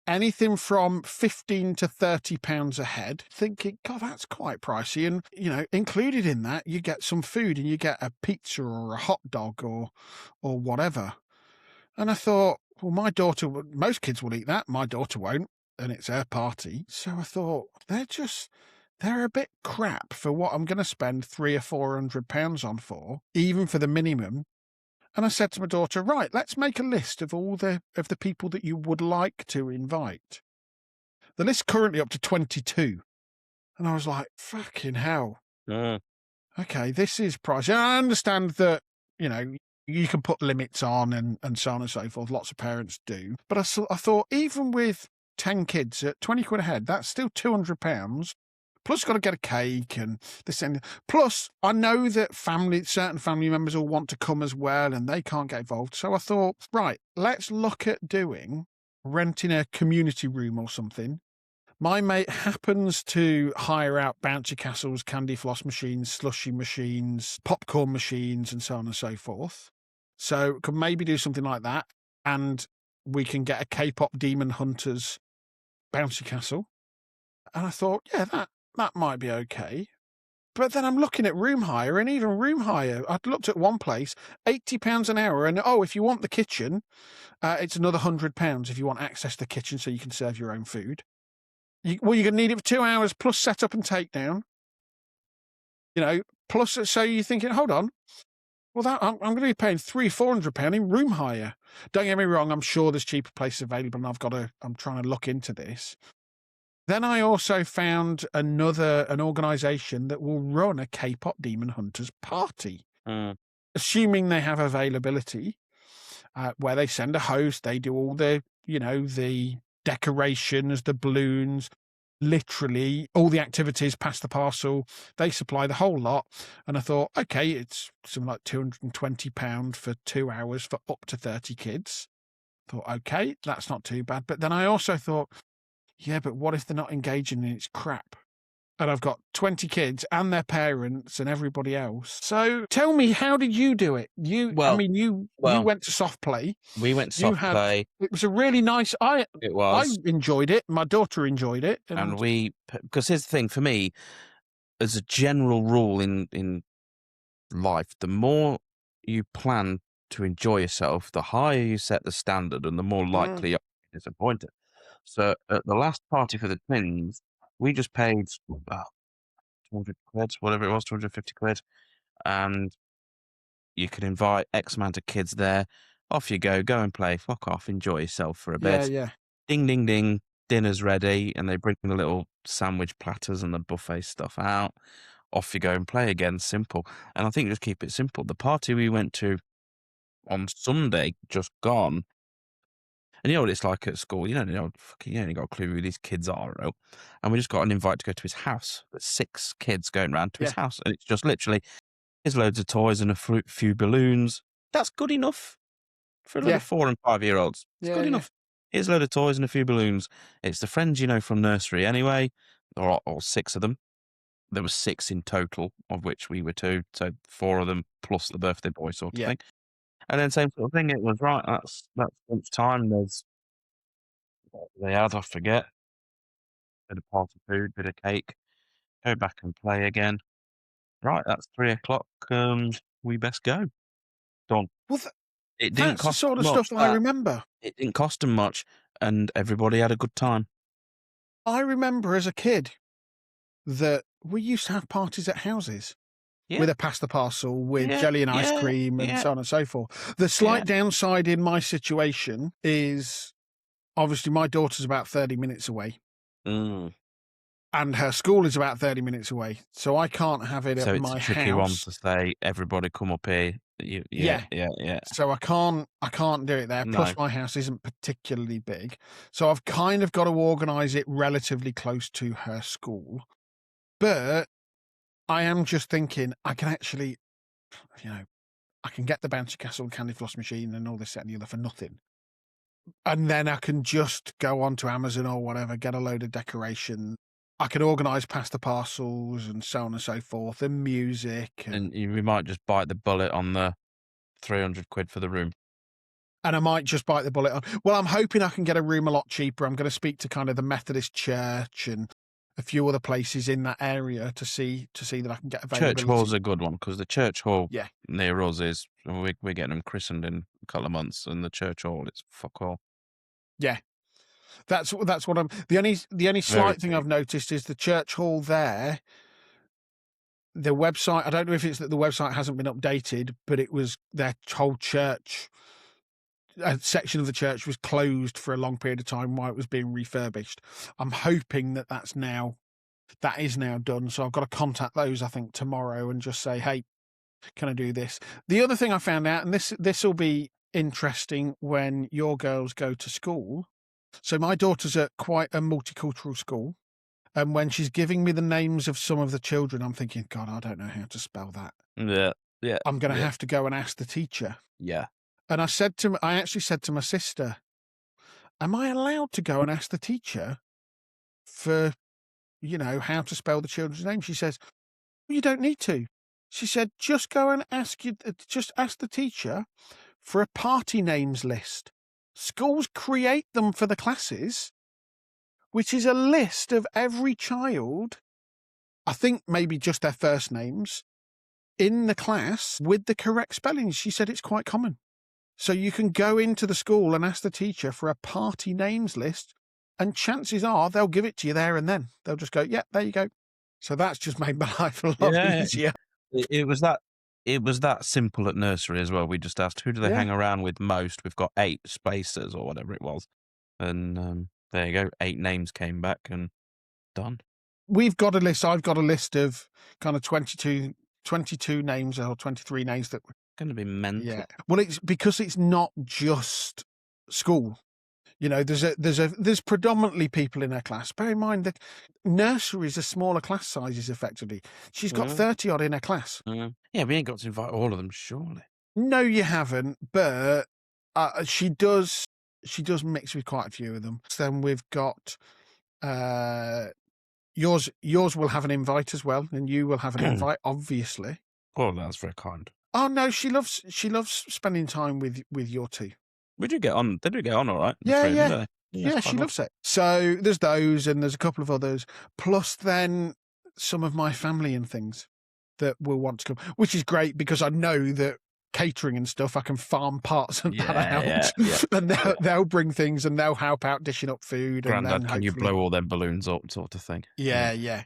anything from 15 to 30 pounds a head, thinking, God, that's quite pricey. And, included in that, you get some food and you get a pizza or a hot dog or whatever. And I thought, well, most kids will eat that. My daughter won't, and it's her party. So I thought, they're a bit crap for what I'm going to spend £300 or £400 on for, even for the minimum. And I said to my daughter, right, let's make a list of all the people that you would like to invite. The list's currently up to 22. And I was like, fucking hell. Mm. Okay, this is pricey. And I understand that, you can put limits on and so on and so forth. Lots of parents do. But I thought, even with 10 kids at 20 quid a head, that's still £200. Plus, got to get a cake and this and plus, I know that certain family members will want to come as well, and they can't get involved. So I thought, right, let's look at renting a community room or something. My mate happens to hire out bouncy castles, candy floss machines, slushy machines, popcorn machines, and so on and so forth. So could maybe do something like that, and we can get a K-pop Demon Hunters bouncy castle. And I thought, yeah, that might be okay. But then I'm looking at room hire, and even room hire, I'd looked at one place, £80 an hour. And if you want the kitchen, it's another £100 if you want access to the kitchen so you can serve your own food. You're going to need it for 2 hours plus setup and takedown. Plus, so you're thinking, hold on. Well, I'm going to be paying £300-400 in room hire. Don't get me wrong, I'm sure there's cheaper places available, and I'm trying to look into this. Then I also found an organisation that will run a K-pop Demon Hunters party, assuming they have availability, where they send a host, they do all the decorations, the balloons, literally all the activities, pass the parcel, they supply the whole lot. And I thought, okay, it's something like £220 for 2 hours for up to 30 kids. Thought, okay, that's not too bad. But then I also thought, yeah, but what if they're not engaging and it's crap? And I've got 20 kids and their parents and everybody else. So tell me, how did you do it? You went to soft play. We went to soft play. It was a really nice. I enjoyed it. My daughter enjoyed it, and because here's the thing for me, as a general rule in life, the more you plan to enjoy yourself, the higher you set the standard, and the more likely you're disappointed. So at the last party for the twins, we just paid 200 quid, whatever it was, 250 quid, and you could invite X amount of kids there. Off you go and play, fuck off, enjoy yourself for a bit. Yeah. Ding, ding, ding, dinner's ready, and they bring the little sandwich platters and the buffet stuff out. Off you go and play again, simple. And I think just keep it simple. The party we went to on Sunday, just gone, and you know what it's like at school. You ain't got a clue who these kids are. Right? And we just got an invite to go to his house. There's 6 kids going round to his house. And it's just literally, here's loads of toys and a few balloons. That's good enough for a little 4 and 5-year-olds. It's good enough. Here's a load of toys and a few balloons. It's the friends you know from nursery anyway, or 6 of them. There was 6 in total, of which we were 2. So 4 of them plus the birthday boy sort of thing. And then same sort of thing, it was, right, that's lunchtime, there's what they had, I forget, bit of party food, bit of cake, go back and play again. Right, that's 3 o'clock. We best go. Done. Well, It didn't that's the cost sort them of much, stuff I that. remember. It didn't cost them much, and everybody had a good time. I remember as a kid that we used to have parties at houses Yeah, with a pass the parcel, with yeah, jelly and ice yeah, cream and yeah, so on and so forth. The yeah. slight downside in my situation is obviously my daughter's about 30 minutes away Mm. and her school is about 30 minutes away. So I can't have it at So it's a my tricky one house. to say, "Everybody come up here." Yeah, Yeah. yeah, yeah. So I can't do it there. No, Plus my house isn't particularly big. So I've kind of got to organize it relatively close to her school. But I am just thinking I can actually, you know, I can get the bouncy castle and candy floss machine and all this, that, and the other for nothing. And then I can just go onto Amazon or whatever, get a load of decoration. I can organise pasta parcels and so on and so forth, and music, and we might just bite the bullet on the 300 quid for the room. and I might just bite the bullet on. Well, I'm hoping I can get a room a lot cheaper. I'm going to speak to kind of the Methodist Church and a few other places in that area to see that I can get Church hall's availability. a good one, because the church hall Yeah. near us is, we're getting them christened in a couple of months, and the church hall, it's fuck all. Yeah. That's what I'm. The only Very slight thing big. I've noticed is the church hall there. The website. I don't know if it's that the website hasn't been updated, but it was their whole church. A section of the church was closed for a long period of time while it was being refurbished. I'm hoping that is now done. So I've got to contact those, I think, tomorrow and just say, hey, can I do this? The other thing I found out, and this will be interesting when your girls go to school. So my daughter's at quite a multicultural school. And when she's giving me the names of some of the children, I'm thinking, God, I don't know how to spell that. Yeah, yeah, I'm going to yeah, have to go and ask the teacher. yeah. And I actually said to my sister, am I allowed to go and ask the teacher for, how to spell the children's names? She says, well, you don't need to. She said, just go and just ask the teacher for a party names list. Schools create them for the classes, which is a list of every child, I think maybe just their first names, in the class with the correct spellings. She said it's quite common. So you can go into the school and ask the teacher for a party names list, and chances are they'll give it to you there and then. They'll just go, yeah, there you go. So that's just made my life a lot Yeah, easier. it was that simple at nursery as well. We just asked, who do they Yeah. hang around with most? We've got 8 spaces or whatever it was, and there you go, 8 names came back and done. We've got a list. I've got a list of kind of 22 names or 23 names that, Gonna be mental. yeah. Well, it's because it's not just school. There's predominantly people in her class. Bear in mind that nurseries are smaller class sizes effectively. She's got 30 odd in her class. Yeah, we ain't got to invite all of them, surely. No, you haven't, but she does mix with quite a few of them. Then we've got yours will have an invite as well, and you will have an invite, obviously. Oh, that's very kind. Oh no, she loves spending time with your two. We do get on. They do get on all right. the Yeah, three of them, yeah. don't they? Yeah, it's she quite loves it. So there's those, and there's a couple of others. Plus, then some of my family and things that will want to come, which is great because I know that catering and stuff, I can farm parts of that out, and they'll bring things and they'll help out dishing up food. Grandad, and then can you hopefully, blow all them balloons up, sort of thing? yeah.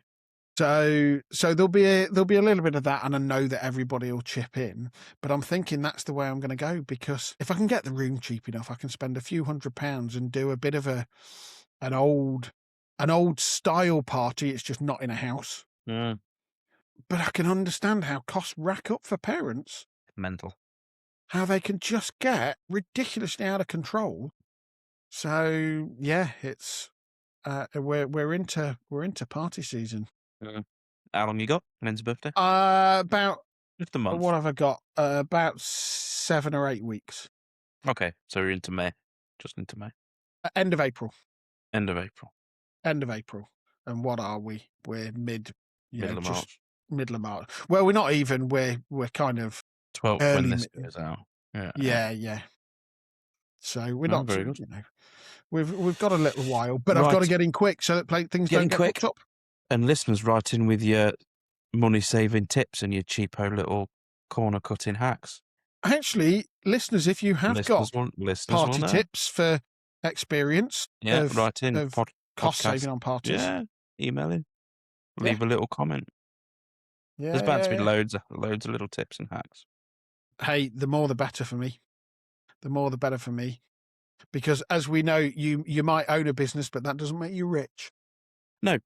So there'll be a little bit of that, and I know that everybody will chip in. But I'm thinking that's the way I'm going to go, because if I can get the room cheap enough, I can spend a few £100s and do a bit of an old style party. It's just not in a house. Mm, But I can understand how costs rack up for parents. mental. How they can just get ridiculously out of control. So yeah, it's we're into party season. How long you got? When's your birthday? About Just a month. what have I got? About 7 or 8 weeks. Okay, so you're into May. Just into May. End of April. End of April. End of April. And what are we? We're Middle of March. middle of March. Well, we're not even. We're kind of 12th early when this goes out. Yeah. So we're not, very good. we've got a little while, but I've Right. got to get in quick so that things don't get quick. booked up. And listeners, write in with your money-saving tips and your cheapo little corner-cutting hacks. Actually, listeners, if you have got listeners party will know. tips for experience write in. of cost saving on parties. Yeah, email in. Leave a little comment. Yeah, There's bound to be loads of little tips and hacks. Hey, the more the better for me. The more the better for me. Because as we know, you might own a business, but that doesn't make you rich. No,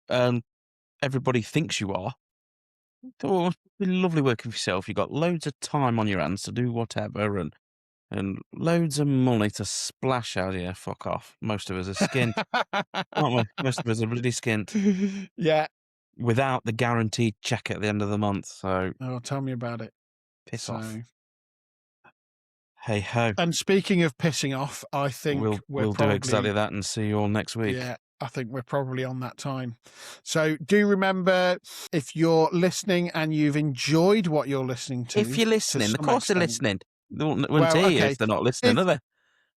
everybody thinks you are. Oh, it's been lovely working for yourself. You've got loads of time on your hands to do whatever and loads of money to splash out here. Fuck off. Most of us are skint, aren't we? Most of us are bloody skint. Yeah. Without the guaranteed check at the end of the month. So tell me about it. Piss off. Hey ho. And speaking of pissing off, I think we'll do exactly that and see you all next week. Yeah, I think we're probably on that time. So do remember, if you're listening and you've enjoyed what you're listening to. If you're listening, of course they're listening. They wouldn't hear you if they're not listening, are they?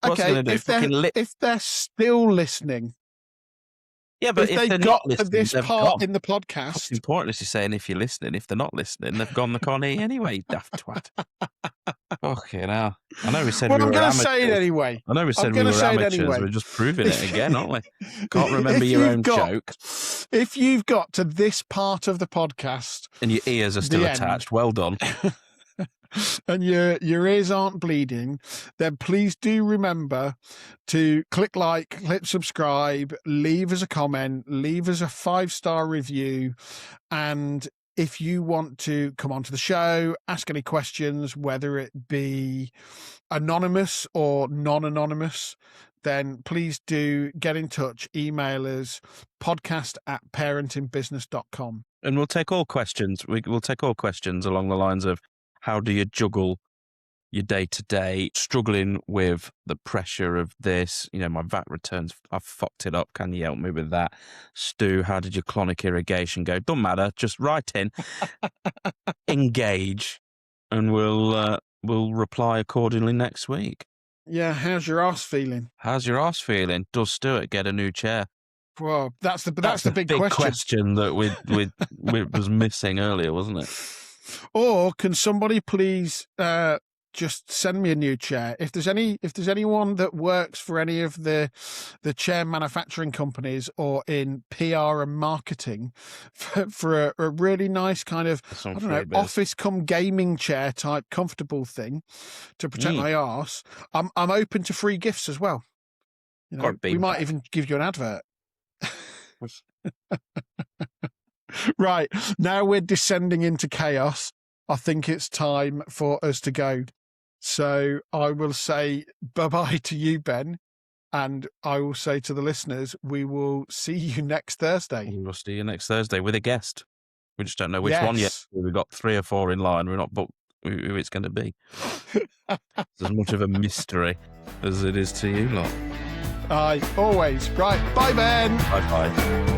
What's going to do? If they're still listening. Yeah, but if they're not listening, this part in the podcast. What's important is you're saying if you're listening. If they're not listening, they've gone the Connie anyway, daft twat. Fucking hell. I know we said we were amateurs. I'm going to say it anyway. I know we said we were amateurs. Anyway. We're just proving it again, aren't we? Can't remember your own joke. If you've got to this part of the podcast. And your ears are still attached, well done. And your ears aren't bleeding, then please do remember to click subscribe, leave us a comment, leave us a 5-star review. And if you want to come onto the show, ask any questions, whether it be anonymous or non-anonymous, then please do get in touch. Email us podcast@parentingbusiness.com. And we'll take all questions. We'll take all questions along the lines of, how do you juggle your day-to-day, struggling with the pressure of this? You know, my VAT returns, I've fucked it up. Can you help me with that? Stu, how did your clonic irrigation go? Don't matter. Just write in, engage, and we'll reply accordingly next week. Yeah, how's your arse feeling? How's your arse feeling? Does Stuart get a new chair? Well, that's the big question that we was missing earlier, wasn't it? Or can somebody please just send me a new chair? If there's anyone that works for any of the chair manufacturing companies or in PR and marketing for a really nice kind of office come gaming chair type comfortable thing to protect my arse, I'm open to free gifts as well. You know, we might even give you an advert. Right, now we're descending into chaos. I think it's time for us to go. So I will say bye-bye to you, Ben, and I will say to the listeners, we will see you next Thursday. We will see you next Thursday with a guest. We just don't know which one yet. We've got 3 or 4 in line. We're not booked who it's going to be. It's as much of a mystery as it is to you lot. Always. Right, bye, Ben. Bye-bye.